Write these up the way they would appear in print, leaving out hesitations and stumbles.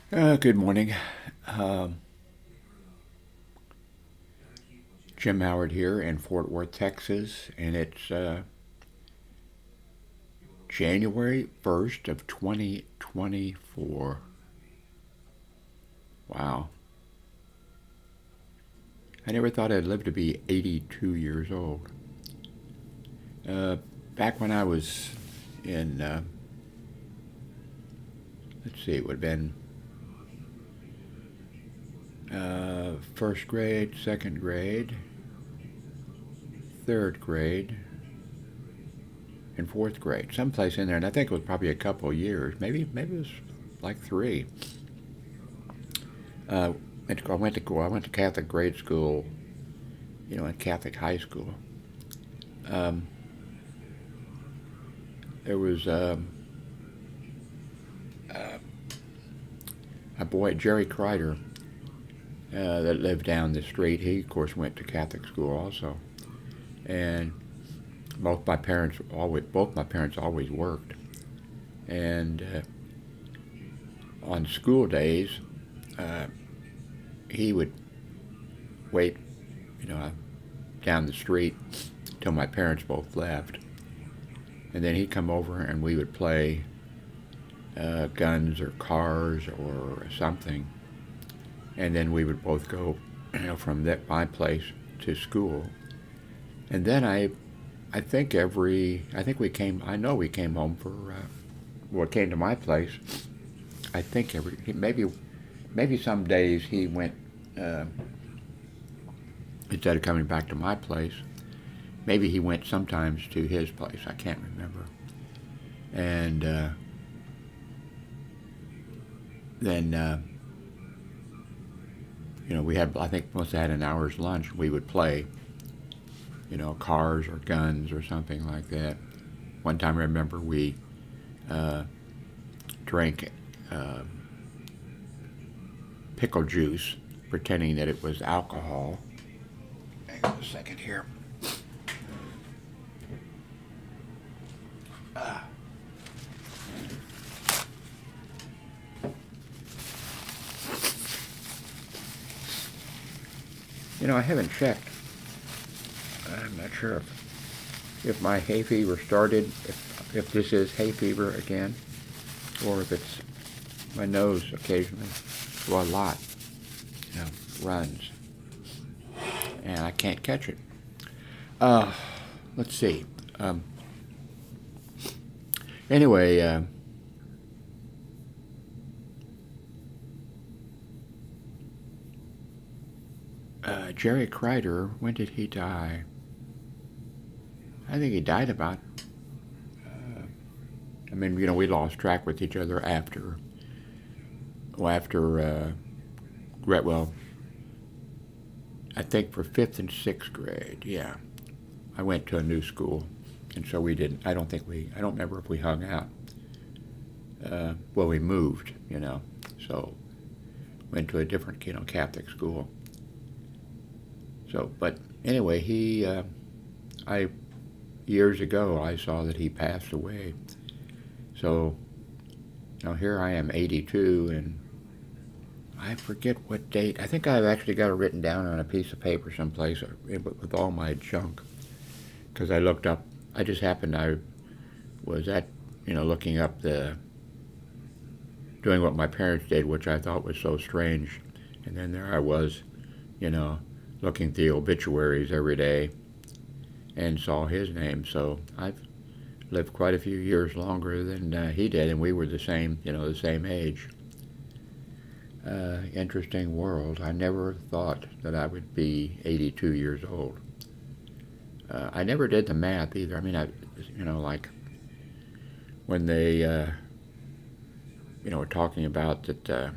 Good morning. Um, Jim Howard here in Fort Worth, Texas, and it's January 1st of 2024. Wow. I never thought I'd live to be 82 years old. Uh, Back when I was in, let's see, it would have been first grade, second grade, third grade, and fourth grade, someplace in there, and I think it was probably a couple of years, maybe it was like three. Uh, I went to Catholic grade school, in Catholic high school. Um, there was uh, a boy, Jerry Kreider, that lived down the street. He, of course, went to Catholic school also, and both my parents always worked, and on school days, uh, he would wait, you know, down the street till my parents both left, and then he'd come over and we would play guns or cars or something, and then we would both go, from my place to school, and then I think we came. I know we came home for came to my place. I think maybe some days he went uh, instead of coming back to my place. Maybe he went sometimes to his place. I can't remember. And then we had, I think, must have had an hour's lunch. We would play, cars or guns or something like that. One time I remember we uh, drank uh, pickle juice, pretending that it was alcohol. Hang on a second here. I haven't checked. I'm not sure if my hay fever started, if this is hay fever again, or if it's my nose occasionally, well, a lot, runs, and I can't catch it. Uh, let's see. Um, anyway, Jerry Kreider, when did he die? I think he died about. I mean, we lost track with each other after well, I think for fifth and sixth grade. Yeah, I went to a new school, and so we didn't. I don't remember if we hung out. Well, we moved, so went to a different, Catholic school. So, but anyway, I years ago I saw that he passed away. So now here I am, 82, and I forget what date. I think I've actually got it written down on a piece of paper someplace with all my junk. Because I looked up, I was looking up doing what my parents did, which I thought was so strange. And then there I was, you know, looking at the obituaries every day and saw his name. So I've lived quite a few years longer than he did, and we were the same age. Interesting world. I never thought that I would be 82 years old. I never did the math either. I mean, like when they, were talking about that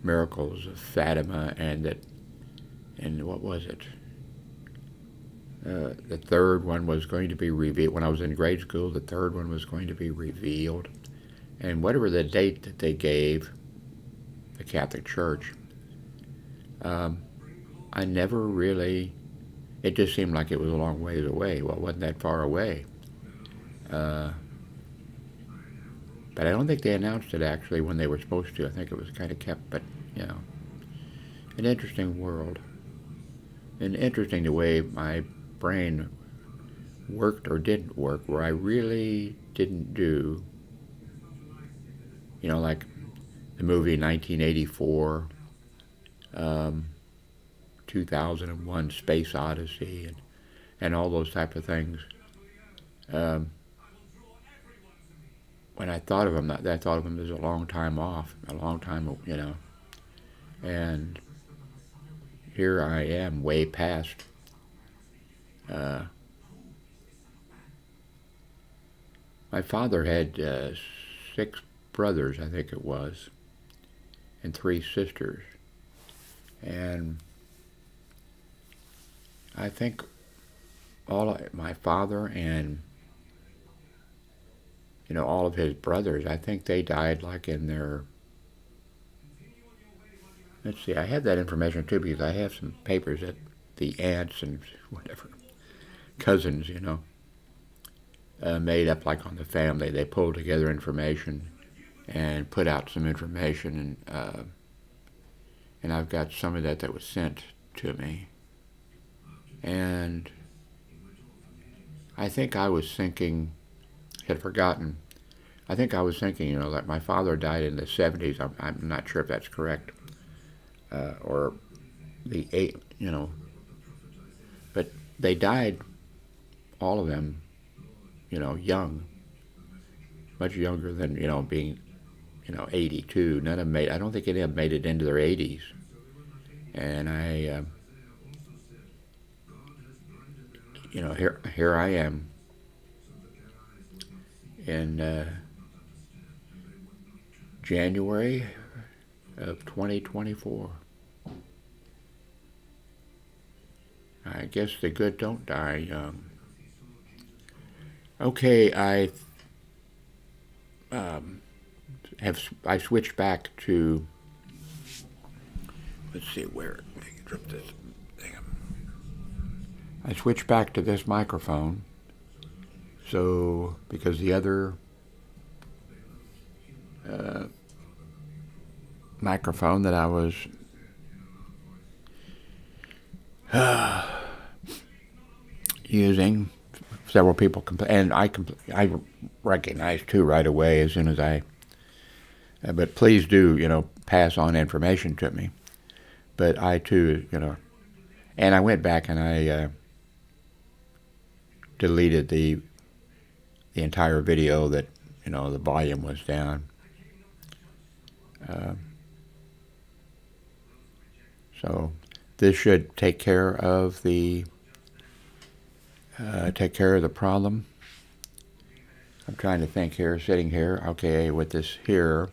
miracles of Fatima, and what was it? The third one was going to be revealed. When I was in grade school, the third one was going to be revealed. And whatever the date that they gave the Catholic Church, um, I never really, it just seemed like it was a long ways away. Well, it wasn't that far away. Uh, But I don't think they announced it actually when they were supposed to. I think it was kind of kept, but, you know, an interesting world. And interesting the way my brain worked or didn't work, where I really didn't do, you know, like the movie 1984, 2001 Space Odyssey, and all those type of things. When I thought of them, I thought of them as a long time off, a long time, you know. And here I am, way past. My father had 6 brothers, I think it was, and 3 sisters. And I think my father and, you know, all of his brothers, I think they died like in their, let's see, I have that information too because I have some papers that the aunts and whatever, cousins, you know, made up like on the family. They pulled together information and put out some information, and I've got some of that was sent to me. And I think I was thinking, had forgotten, I think I was thinking, you know, that my father died in the 70s. I'm not sure if that's correct. Or the 8, you know, but they died, all of them, you know, young, much younger than, you know, being, you know, 82. None of them I don't think any of them made it into their 80s. And you know, here I am in January of 2024. I guess the good don't die young. Okay, I switched back to, let's see where, I switched back to this microphone, so, because the other microphone that I was using, several people and I recognized too right away as soon as but please do, you know, pass on information to me. But I too, you know, and I went back and I deleted the entire video that, you know, the volume was down. So this should take care of the problem. I'm trying to think here, sitting here. Okay, with this here,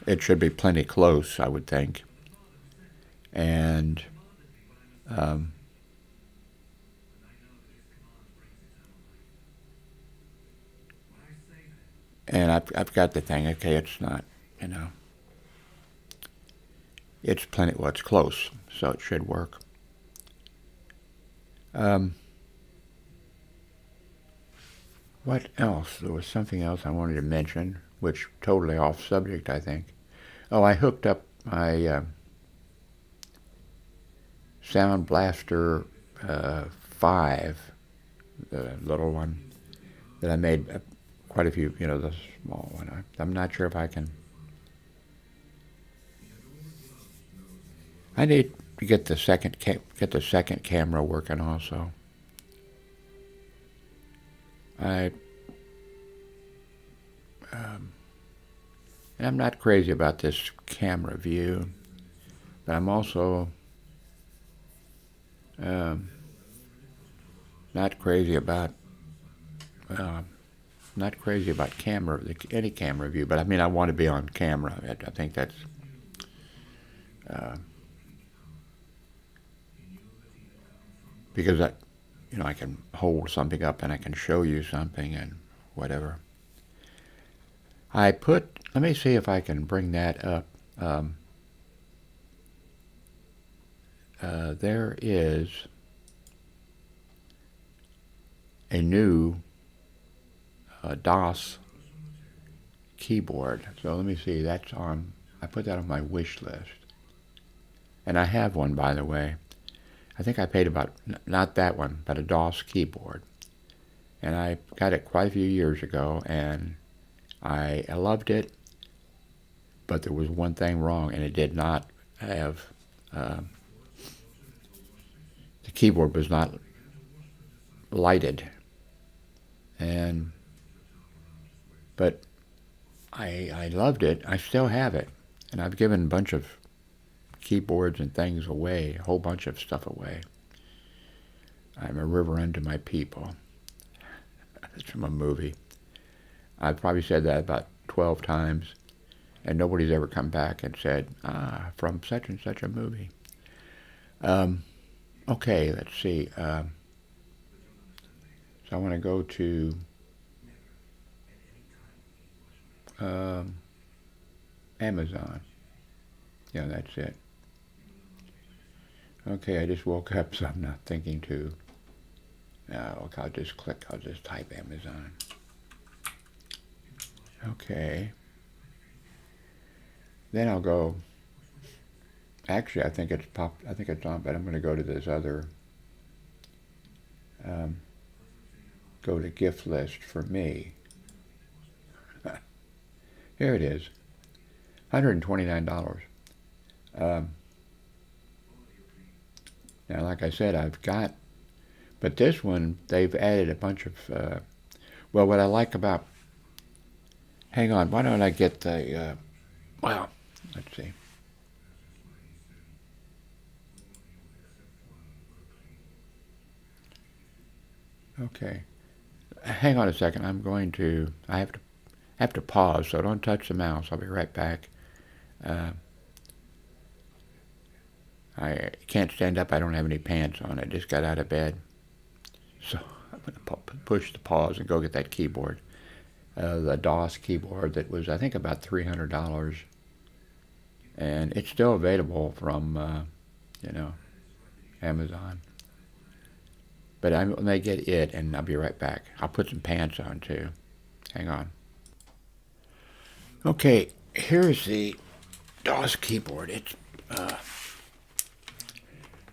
it should be plenty close, I would think. And I've got the thing. Okay, it's not, you know, it's plenty. Well, it's close, so it should work. What else? There was something else I wanted to mention, which totally off subject, I think. Oh, I hooked up my Sound Blaster 5, the little one that I made quite a few, you know, the small one. I'm not sure if I can. I need to get the second camera working also. And I'm not crazy about this camera view, but I'm also not crazy about any camera view. But I mean, I want to be on camera. I think that's because you know, I can hold something up and I can show you something and whatever. Let me see if I can bring that up. There is a new DOS keyboard. So let me see, that's on, I put that on my wish list. And I have one, by the way. I think I paid about, not that one, but a DOS keyboard. And I got it quite a few years ago, and I loved it, but there was one thing wrong, and it did not have, the keyboard was not lighted. But I loved it. I still have it. And I've given a bunch of keyboards and things away, a whole bunch of stuff away. I'm a river unto my people. It's from a movie. I've probably said that about 12 times, and nobody's ever come back and said, from such and such a movie. Okay, let's see. So I want to go to Amazon. Yeah, that's it. Okay, I just woke up, so I'm not thinking to. Okay, I'll just type Amazon. Okay. Then I'll go. Actually, I think it's on, but I'm going to go to this other. Go to gift list for me. Here it is, $129. Now, like I said, I've got, but this one, they've added a bunch of, well, what I like about, hang on, why don't I get the, well, let's see. Okay. Hang on a second. I have to pause, so don't touch the mouse. I'll be right back. I can't stand up. I don't have any pants on. I just got out of bed. So I'm going to push the pause and go get that keyboard. The DOS keyboard that was, I think, about $300. And it's still available from, Amazon. But I may get it, and I'll be right back. I'll put some pants on, too. Hang on. Okay, here's the DOS keyboard. It's,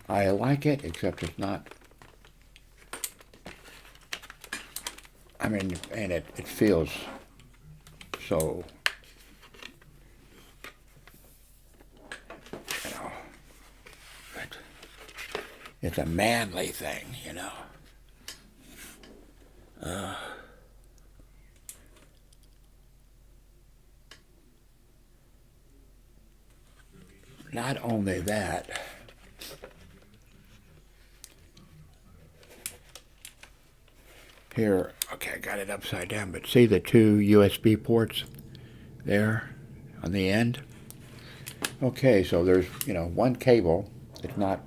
I like it, except it's not, I mean, and it feels so, it's a manly thing, Not only that, here, okay, I got it upside down, but see the two USB ports there on the end? Okay, so there's, one cable. It's not,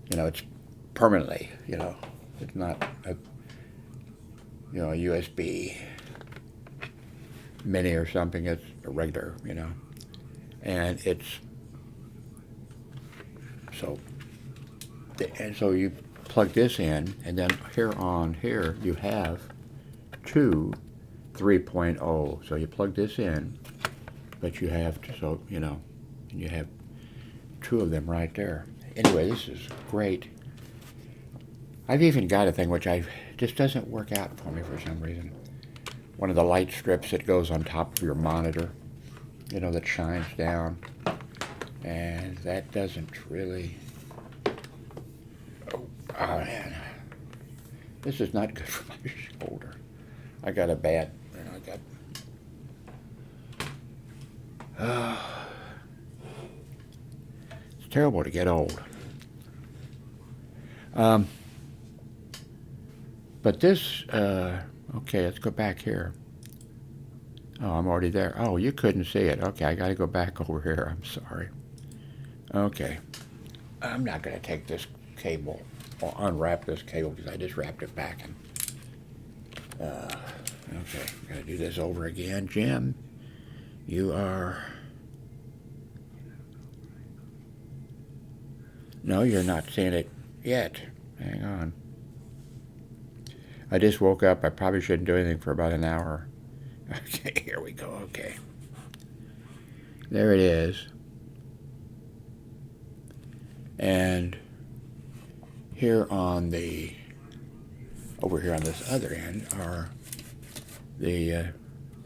it's permanently, it's not a USB mini or something. It's a regular, and it's, so you plug this in, and then here you have two 3.0. So you plug this in, but you have to, and you have two of them right there. Anyway, this is great. I've even got a thing which just doesn't work out for me for some reason. One of the light strips that goes on top of your monitor, that shines down, and that doesn't really. Oh man, this is not good for my shoulder. I got a bad, it's terrible to get old. But this, okay, let's go back here. Oh, I'm already there. Oh, you couldn't see it. Okay, I got to go back over here. I'm sorry. Okay. I'm not going to take this cable or unwrap this cable because I just wrapped it back. And okay, I'm going to do this over again. Jim, you are... No, you're not seeing it yet. Hang on. I just woke up. I probably shouldn't do anything for about an hour. Okay, here we go. Okay. There it is. And here on the, over here on this other end are the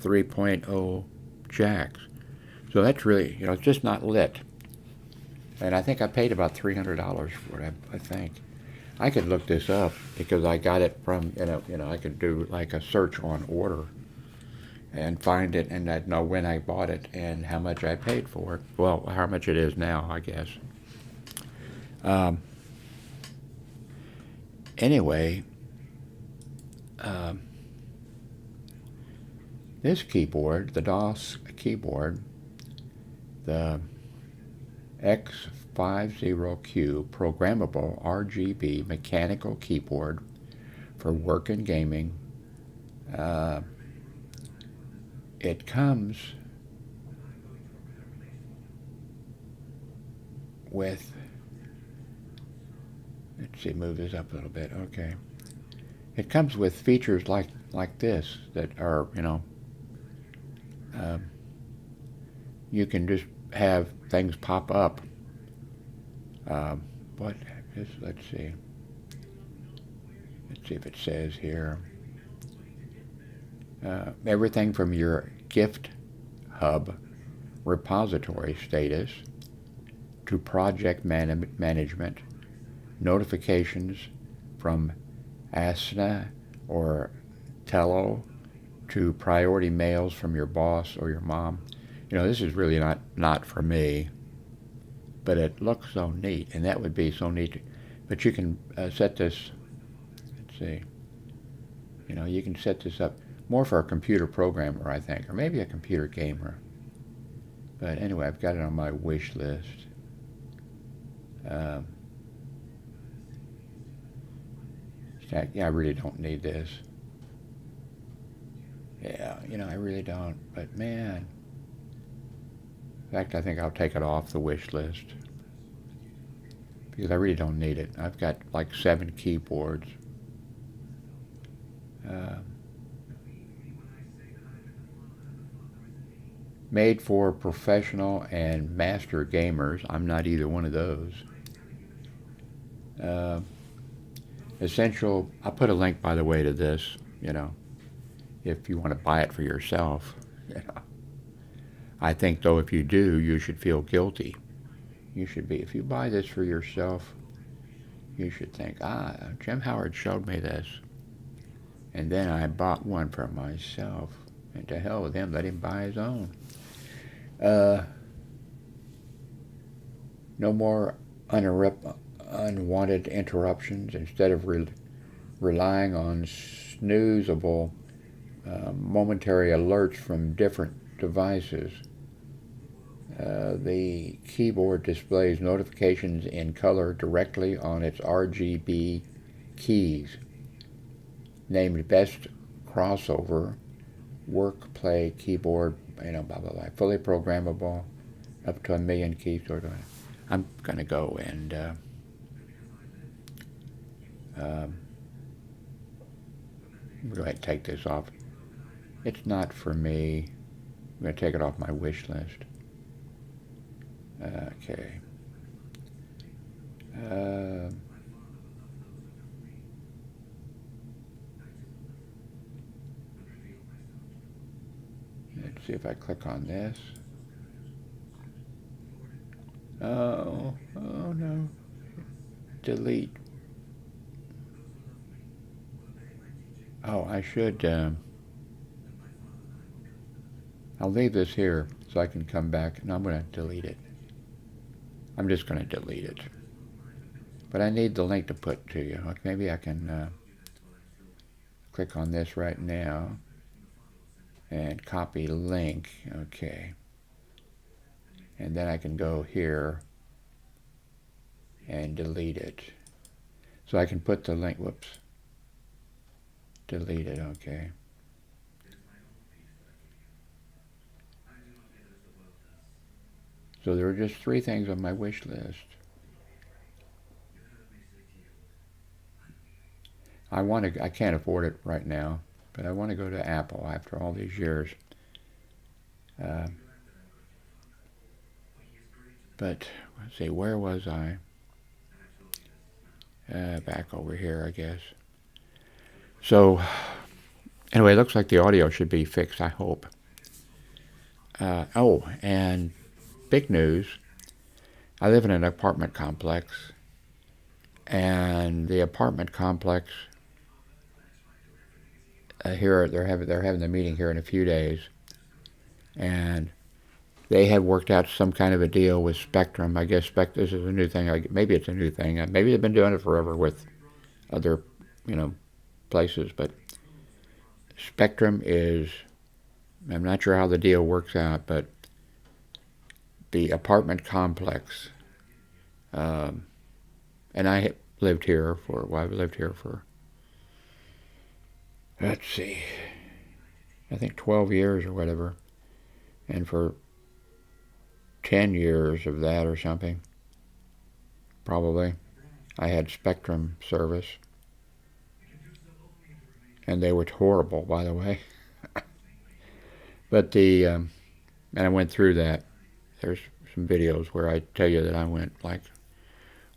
3.0 jacks. So that's really, it's just not lit. And I think I paid about $300 for it, I think. I could look this up because I got it from, I could do like a search on order and find it, and I'd know when I bought it and how much I paid for it. Well, how much it is now, I guess. Anyway, this keyboard, the DOS keyboard, the X50Q programmable RGB mechanical keyboard for work and gaming, it comes with, let's see, move this up a little bit. Okay. It comes with features like this that are, you can just have things pop up. What is, let's see if it says here. Everything from your gift hub repository status to project management, notifications from Asana or Tello to priority mails from your boss or your mom. This is really not for me, but it looks so neat, and that would be so neat. But you can set this, let's see, you can set this up more for a computer programmer, I think, or maybe a computer gamer. But anyway, I've got it on my wish list. Yeah, I really don't need this. Yeah, I really don't. But man, in fact, I think I'll take it off the wish list because I really don't need it. I've got like 7 keyboards. Made for professional and master gamers. I'm not either one of those. Essential, I'll put a link, by the way, to this, if you want to buy it for yourself. I think, though, if you do, you should feel guilty. You should be, if you buy this for yourself, you should think, Jim Howard showed me this, and then I bought one for myself, and to hell with him, let him buy his own. No more unwanted interruptions. Instead of relying on snoozable momentary alerts from different devices, the keyboard displays notifications in color directly on its RGB keys. Named Best Crossover Work Play Keyboard, blah, blah, blah. Fully programmable, up to 1 million keys. I'm going to go and go ahead and take this off. It's not for me. I'm going to take it off my wish list. Okay. Let's see if I click on this. Oh no. Delete. Oh, I should, I'll leave this here so I can come back, and I'm going to delete it. I'm just going to delete it. But I need the link to put to you. Maybe I can click on this right now and copy link. Okay. And then I can go here and delete it. So I can put the link, whoops. Delete it, okay. So there are just 3 things on my wish list. I can't afford it right now, but I want to go to Apple after all these years. Uh, but let's see, where was I? Back over here, I guess. So anyway, it looks like the audio should be fixed, I hope. Oh, and big news. I live in an apartment complex, and the apartment complex here they're having the meeting here in a few days, and they have worked out some kind of a deal with Spectrum. I guess this is a new thing. Maybe it's a new thing. Maybe they've been doing it forever with other, places. But Spectrum is. I'm not sure how the deal works out, but the apartment complex. And I lived here for. Well, I've lived here for. Let's see. I think 12 years or whatever, and for 10 years of that or something, probably, I had Spectrum service. And they were horrible, by the way. But and I went through that. There's some videos where I tell you that I went, like,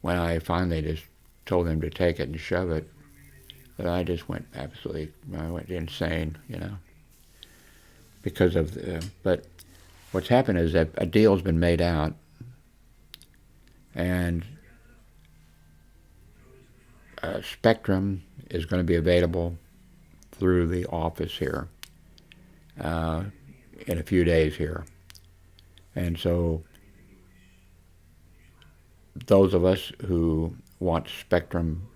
when I finally just told them to take it and shove it, that I just went I went insane, because of but what's happened is that a deal's been made out, and Spectrum is going to be available through the office here in a few days here. And so those of us who want Spectrum,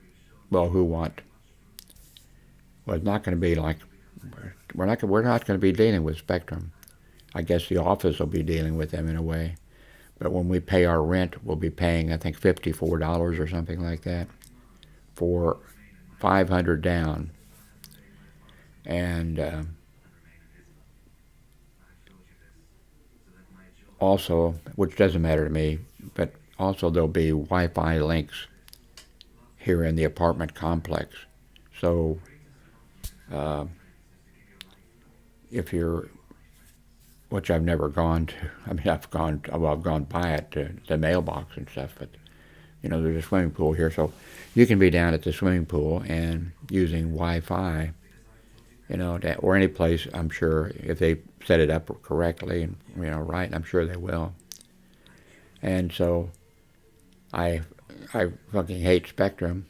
well, it's not going to be like, we're not going to be dealing with Spectrum. I guess the office will be dealing with them in a way. But when we pay our rent, we'll be paying, I think, $54 or something like that for $500 down. And also, which doesn't matter to me, but also there'll be Wi-Fi links here in the apartment complex. So if you're, which I've never gone to, I mean, I've gone by it to the mailbox and stuff, but there's a swimming pool here, so you can be down at the swimming pool and using Wi-Fi, or any place, I'm sure, if they set it up correctly and, right, I'm sure they will. And so I fucking hate Spectrum,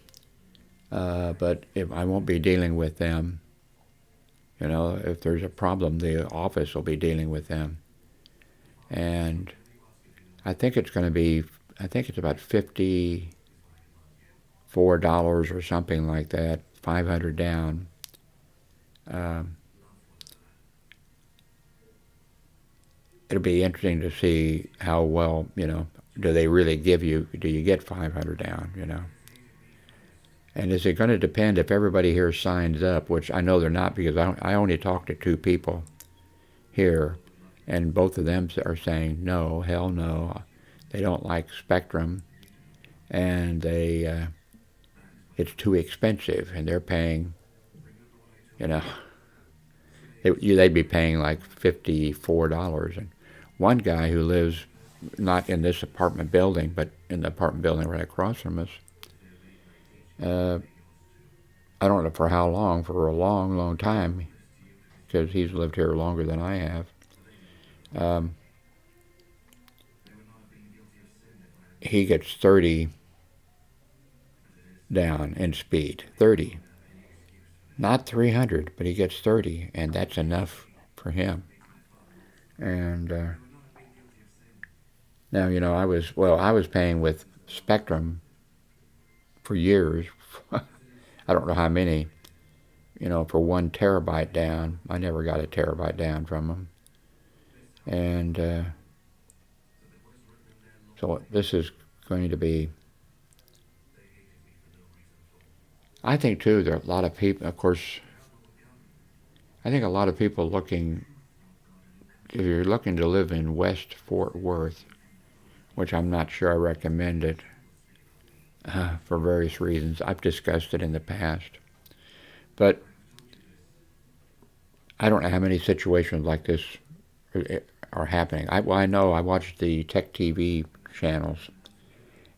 but if I won't be dealing with them, if there's a problem, the office will be dealing with them. And I think it's about $54 or something like that, $500 down. It'll be interesting to see how well, do they really do you get $500 down, And is it going to depend if everybody here signs up, which I know they're not, because I only talked to 2 people here, and both of them are saying, no, hell no, they don't like Spectrum, and it's too expensive, and they're paying, they'd be paying like $54. And one guy who lives not in this apartment building, but in the apartment building right across from us, I don't know for how long, for a long, long time, because he's lived here longer than I have. He gets 30 down in speed, 30. Not 300, but he gets 30, and that's enough for him. And now, I was paying with Spectrum for years. I don't know how many, for 1 terabyte down. I never got a terabyte down from them. And so this is going to be, I think too, there are a lot of people, of course, I think a lot of people looking, if you're looking to live in West Fort Worth, which I'm not sure I recommend it for various reasons. I've discussed it in the past. But I don't know how many situations like this are happening. I know I watch the Tech TV channels,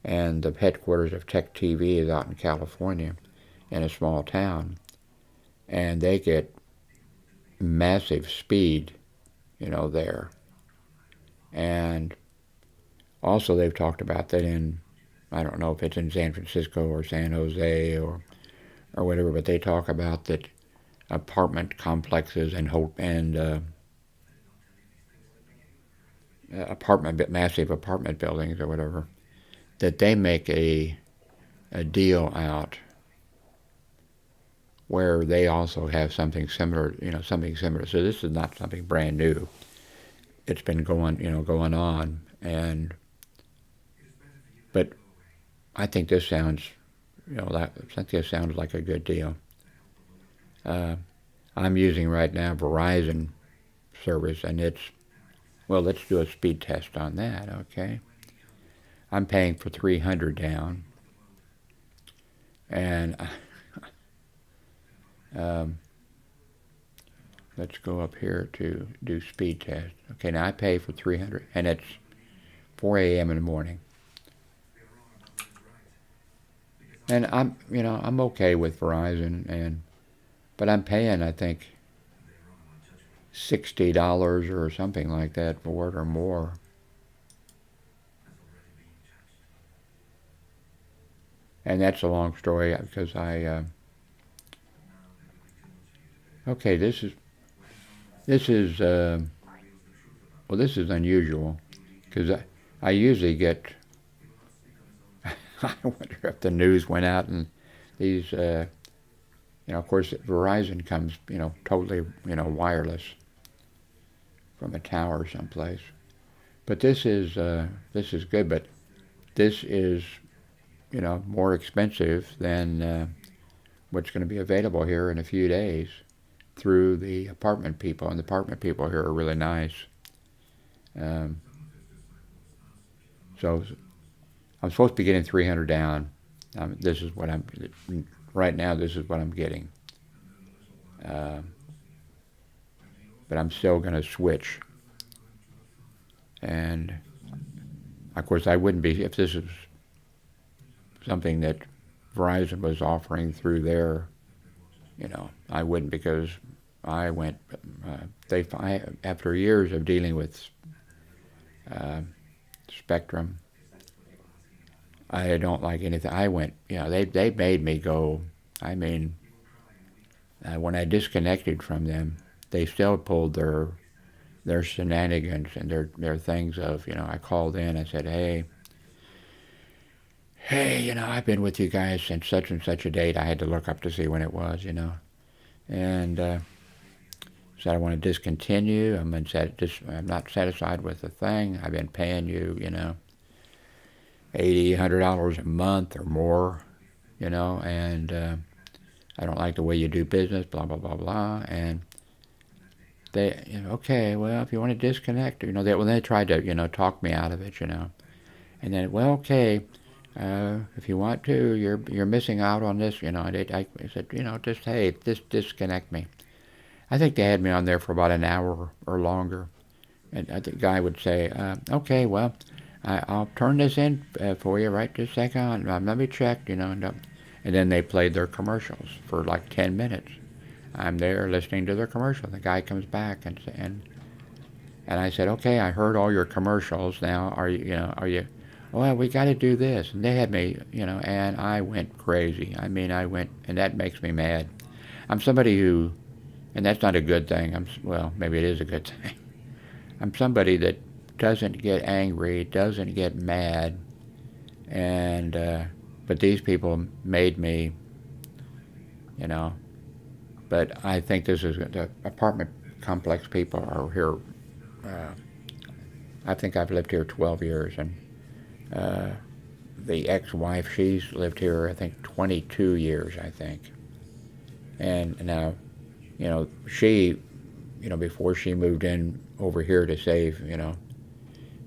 and the headquarters of Tech TV is out in California, in a small town, and they get massive speed, there. And also they've talked about that in, I don't know if it's in San Francisco or San Jose or whatever, but they talk about that apartment complexes and massive apartment buildings or whatever, that they make a deal out where they also have something similar, something similar. So this is not something brand new. It's been going on, but I think this sounds, I think this sounds like a good deal. I'm using right now Verizon service, and let's do a speed test on that, okay? I'm paying for 300 down, and let's go up here to do speed test. Okay, now I pay for 300, and it's 4 a.m. in the morning. And I'm okay with Verizon, but I'm paying, I think, $60 or something like that for it or more. And that's a long story because okay, this is this is unusual because I usually get, I wonder if the news went out and these, of course Verizon comes, totally, wireless from a tower someplace. But this is good, but this is, more expensive than what's going to be available here in a few days through the apartment people, and the apartment people here are really nice. So I'm supposed to be getting 300 down. This is what right now. This is what I'm getting. But I'm still going to switch. And of course, I wouldn't be if this is something that Verizon was offering through their, I wouldn't, because I went. After years of dealing with Spectrum, I don't like anything. I went. They made me go. I mean, when I disconnected from them, they still pulled their shenanigans and their things of, I called in. I said, hey, I've been with you guys since such and such a date. I had to look up to see when it was, and said I want to discontinue. I'm not satisfied with the thing. I've been paying you, $80, $100 a month or more, and I don't like the way you do business, blah, blah, blah, blah. And they, okay, well, if you want to disconnect, they tried to, talk me out of it, and then, well, okay, if you want to, you're missing out on this, I said, just disconnect me. I think they had me on there for about an hour or longer, and the guy would say, okay, well, I'll turn this in for you right this second. Let me check, and then they played their commercials for like 10 minutes. I'm there listening to their commercial. The guy comes back and I said, okay, I heard all your commercials. Now, are you? Well, we got to do this. And they had me, and I went crazy. I mean, and that makes me mad. I'm somebody who, and that's not a good thing. Well, maybe it is a good thing. I'm somebody that doesn't get angry, doesn't get mad, and but these people made me, But I think the apartment complex people are here. I think I've lived here 12 years, and the ex-wife, she's lived here, I think, 22 years, I think. And now, she, before she moved in over here to save,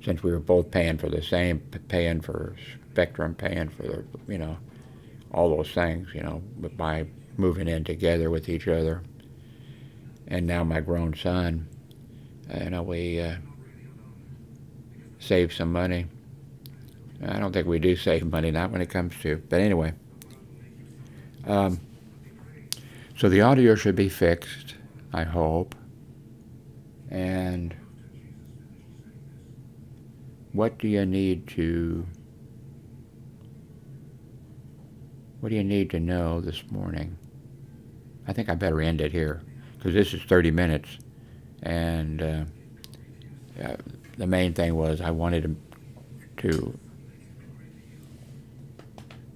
since we were both paying for the same, paying for Spectrum, paying for the, all those things, by moving in together with each other. And now my grown son, we save some money. I don't think we do save money, not when it comes to, but anyway. So the audio should be fixed, I hope. And what do you need to know this morning? I think I better end it here, because this is 30 minutes. And the main thing was I wanted to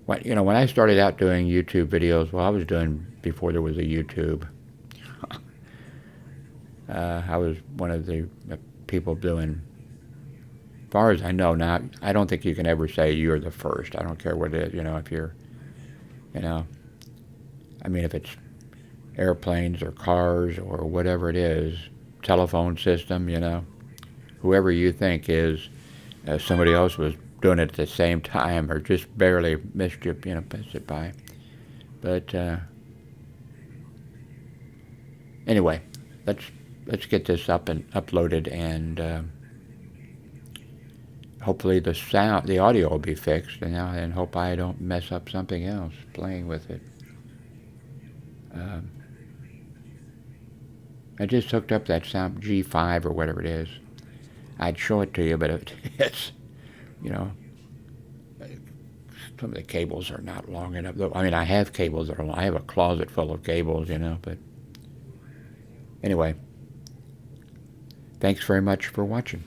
when I started out doing YouTube videos, I was doing before there was a YouTube. I was one of the people doing, as far as I know now, I don't think you can ever say you're the first. I don't care what it is, if you're, if it's airplanes or cars or whatever it is, telephone system, whoever you think is, somebody else was doing it at the same time or just barely missed it by. But anyway, let's get this up and uploaded, and hopefully the audio will be fixed, and hope I don't mess up something else playing with it. I just hooked up that sound G5 or whatever it is. I'd show it to you, but it's some of the cables are not long enough. I have cables that are long. I have a closet full of cables, but anyway, thanks very much for watching.